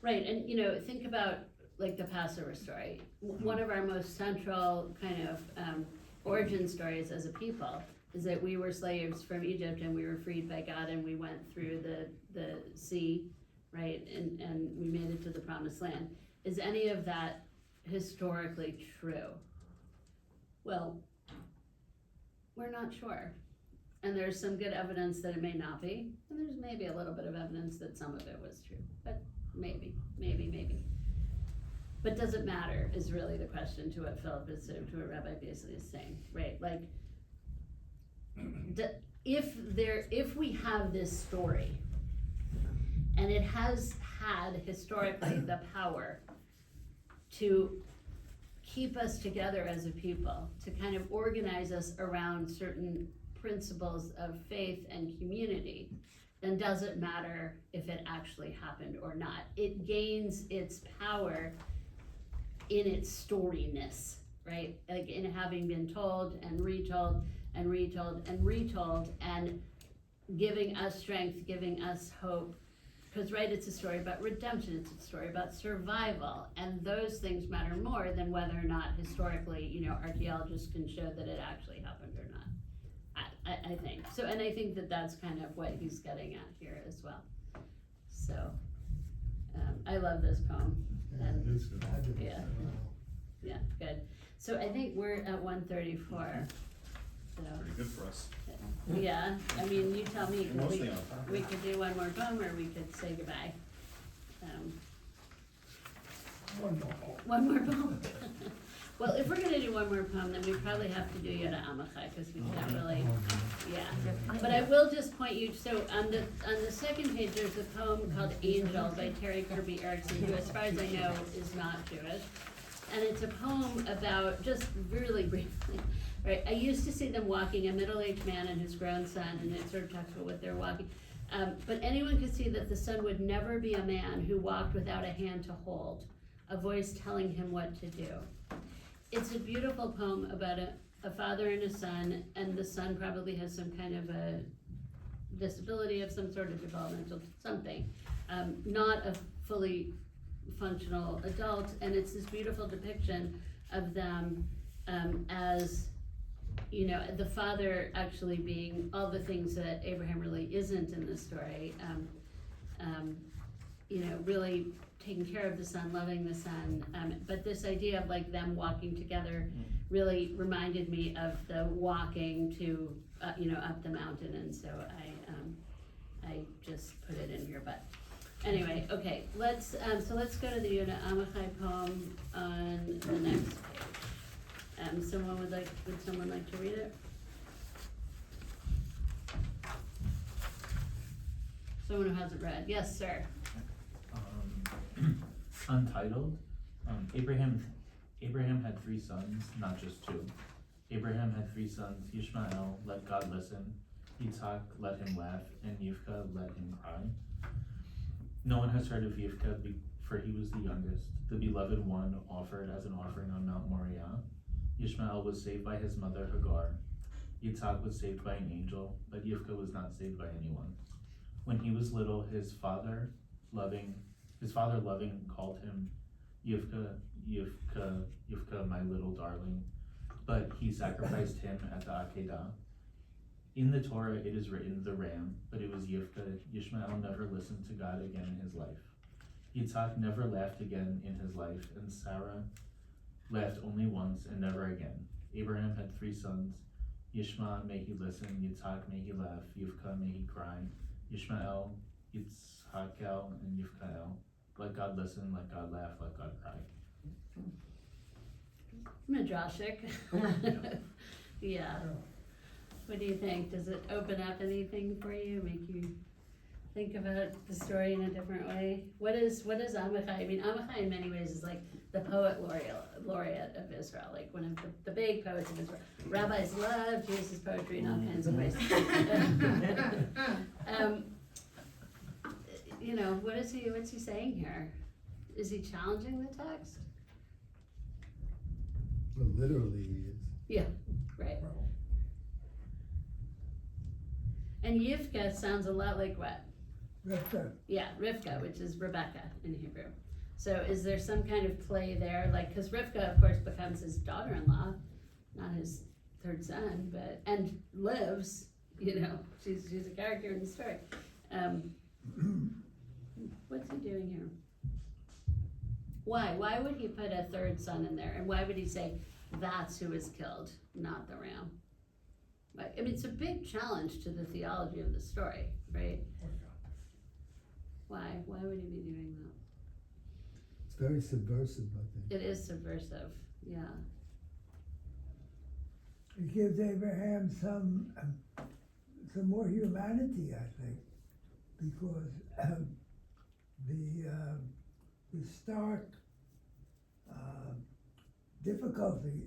Right, and think about like the Passover story. One of our most central kind of origin stories as a people is that we were slaves from Egypt and we were freed by God and we went through the sea, right, and we made it to the promised land. Is any of that historically true? Well, we're not sure. And there's some good evidence that it may not be, and there's maybe a little bit of evidence that some of it was true, but maybe. But does it matter is really the question to what Philip is, to what Rabbi basically is saying, right? Like, if we have this story, and it has had historically the power to keep us together as a people, to kind of organize us around certain principles of faith and community, then does it matter if it actually happened or not? It gains its power in its storyness, right? Like in having been told and retold and retold and retold, and giving us strength, giving us hope. Because, right, it's a story about redemption, it's a story about survival, and those things matter more than whether or not historically, you know, archaeologists can show that it actually happened or not. I think. So, and I think that that's kind of what he's getting at here as well. So, I love this poem. And It's fabulous. yeah. Wow. yeah, good. So I think we're at 134. So, Pretty good for us. yeah, I mean, you tell me, 'cause Mostly on top. we could do one more poem or we could say goodbye. One more. One more poem. Well, if we're gonna do one more poem, then we probably have to do Yoda Amachai, because we can't really, yeah. But I will just point you, so on the second page, there's a poem called Angel by Terry Kirby Erickson, who, as far as I know, is not Jewish. And it's a poem about, just really briefly, right, I used to see them walking, a middle-aged man and his grown son, and it sort of talks about what they're walking. But anyone could see that the son would never be a man who walked without a hand to hold, a voice telling him what to do. It's a beautiful poem about a father and a son, and the son probably has some kind of a disability of some sort of developmental something, not a fully functional adult, and it's this beautiful depiction of them as, you know, the father actually being all the things that Abraham really isn't in the story, you know, really taking care of the son, loving the son, but this idea of like them walking together really reminded me of the walking to, you know, up the mountain, and so I just put it in here, but anyway, okay, let's go to the Yoda Amachai poem on the next page. Would someone like to read it? Someone who hasn't read, yes, sir. Untitled. Abraham had 3 sons, not just 2. Abraham had 3 sons, Ishmael, let God listen, Yitzhak, let him laugh, and Yivka, let him cry. No one has heard of Yivka, for he was the youngest, the beloved one offered as an offering on Mount Moriah. Ishmael was saved by his mother Hagar. Yitzhak was saved by an angel, but Yivka was not saved by anyone. When he was little, his father loving called him Yivka, Yivka, Yivka, my little darling, but he sacrificed him at the Akedah. In the Torah it is written the ram, but it was Yivka. Ishmael never listened to God again in his life. Yitzhak never laughed again in his life, and Sarah laughed only once and never again. Abraham had 3 sons. Yishma, may he listen. Yitzhak, may he laugh. Yivka, may he cry. Ishmael, Yitzhakel, and Yivkael. Let God listen, let God laugh, let God cry. Midrashic. Yeah. What do you think? Does it open up anything for you? Make you think about the story in a different way? What is Amichai? I mean, Amichai in many ways is like the poet laureate of Israel, like one of the big poets of Israel. Rabbis love Jesus' poetry in all kinds of ways. You know, what's he saying here? Is he challenging the text? Well, literally he is. Yeah, right. And Yivka sounds a lot like what? Rivka. Yeah, Rivka, which is Rebecca in Hebrew. So is there some kind of play there? Like, because Rivka, of course, becomes his daughter-in-law, not his 3rd son, and lives, you know, she's a character in the story. What's he doing here? Why? Why would he put a 3rd son in there? And why would he say that's who is killed, not the ram? Like, I mean, it's a big challenge to the theology of the story, right? Why? Why would he be doing that? It's very subversive, I think. It is subversive, yeah. it gives Abraham some more humanity, I think, because the stark difficulty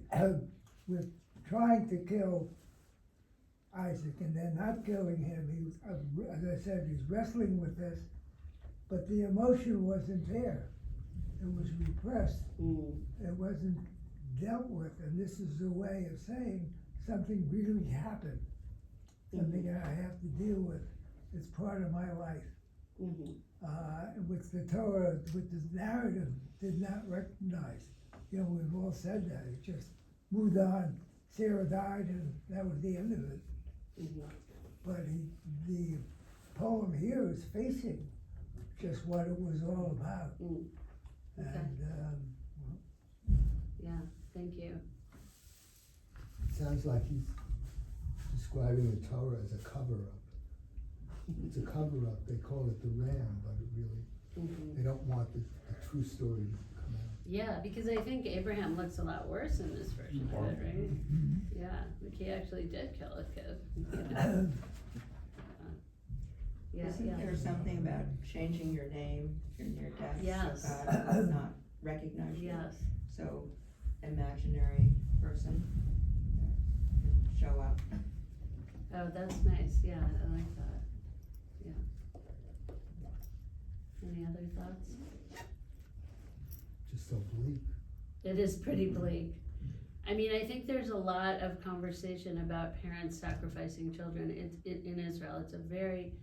with trying to kill Isaac and then not killing him, as I said, he's wrestling with this, but the emotion wasn't there. It was repressed. It wasn't dealt with, and this is a way of saying something really happened, something I have to deal with. It's part of my life. Which the Torah, with the narrative, did not recognize. You know, we've all said that. It just moved on. Sarah died, and that was the end of it. But the poem here is facing just what it was all about. Okay. And Yeah, thank you. It sounds like he's describing the Torah as a cover-up. It's a cover-up, they call it the ram, but it really, they don't want the true story to come out. Yeah, because I think Abraham looks a lot worse in this version of it, right? Yeah, like he actually did kill a kid. Yeah, Isn't there something about changing your name if you're near death? Yes. So God will not recognize you. Yes. So imaginary person can show up. Oh, that's nice. Yeah, I like that. Yeah. Any other thoughts? Just so bleak. It is pretty bleak. I mean, I think there's a lot of conversation about parents sacrificing children in Israel. It's a very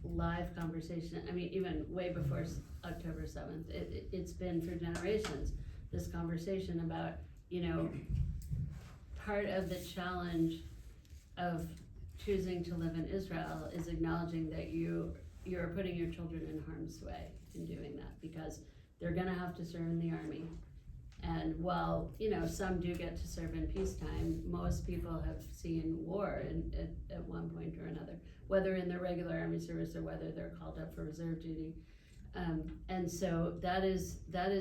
live conversation. I mean, even way before October 7th, it's been for generations, this conversation about, you know, part of the challenge of choosing to live in Israel is acknowledging that you're putting your children in harm's way in doing that, because they're gonna have to serve in the army. And while, you know, some do get to serve in peacetime, most people have seen war at one point or another, whether in their regular army service or whether they're called up for reserve duty. And so that is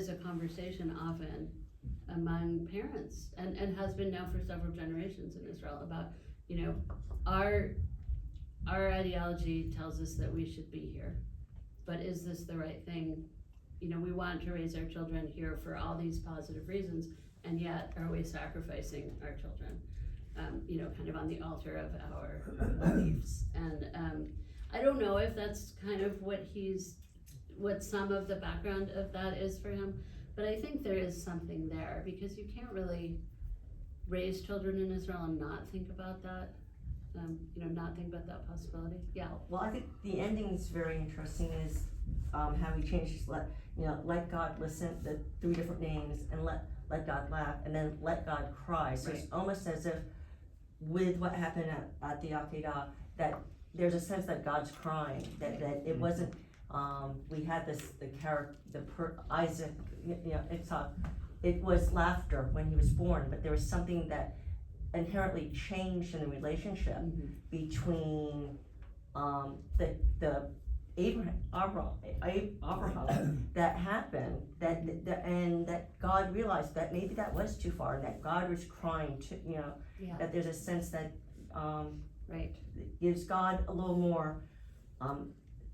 a conversation often among parents, and has been now for several generations in Israel about, you know, our ideology tells us that we should be here, but is this the right thing? You know, we want to raise our children here for all these positive reasons, and yet are we sacrificing our children, you know, kind of on the altar of our beliefs? And I don't know if that's kind of what some of the background of that is for him, but I think there is something there, because you can't really raise children in Israel and not think about that, you know, not think about that possibility. Yeah. Well, I think the ending is very interesting, is how he changes, let God listen, the 3 different names, and let God laugh, and then let God cry. So it's almost as if with what happened at the Akedah, that there's a sense that God's crying, that it wasn't, we had Isaac, you know, it was laughter when he was born, but there was something that inherently changed in the relationship between the Abraham that happened, and that God realized that maybe that was too far, and that God was crying to, you know, that there's a sense that gives God a little more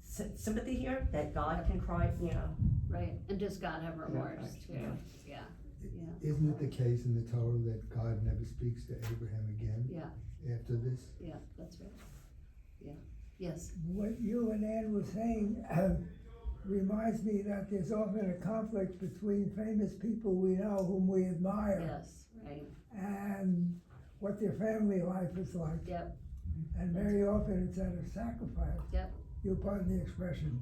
sympathy here, that God can cry, you know. Right, and does God have remorse too? Yeah. Isn't it the case in the Torah that God never speaks to Abraham again after this? Yeah, that's right. Yeah. Yes. what you and Ann were saying reminds me that there's often a conflict between famous people we know whom we admire. Yes, right. And what their family life is like. Yep. And very often it's at a sacrifice. Yep. You'll pardon the expression,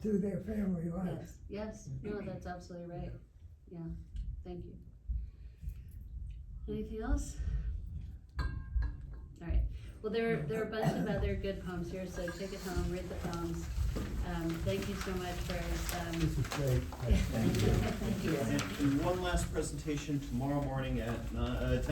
to their family life. Yes, no, that's absolutely right. Yeah, thank you. Anything else? All right, well, there are a bunch of other good poems here, so take it home, read the poems. Thank you so much for, This is great. Thank you. And one last presentation tomorrow morning at 10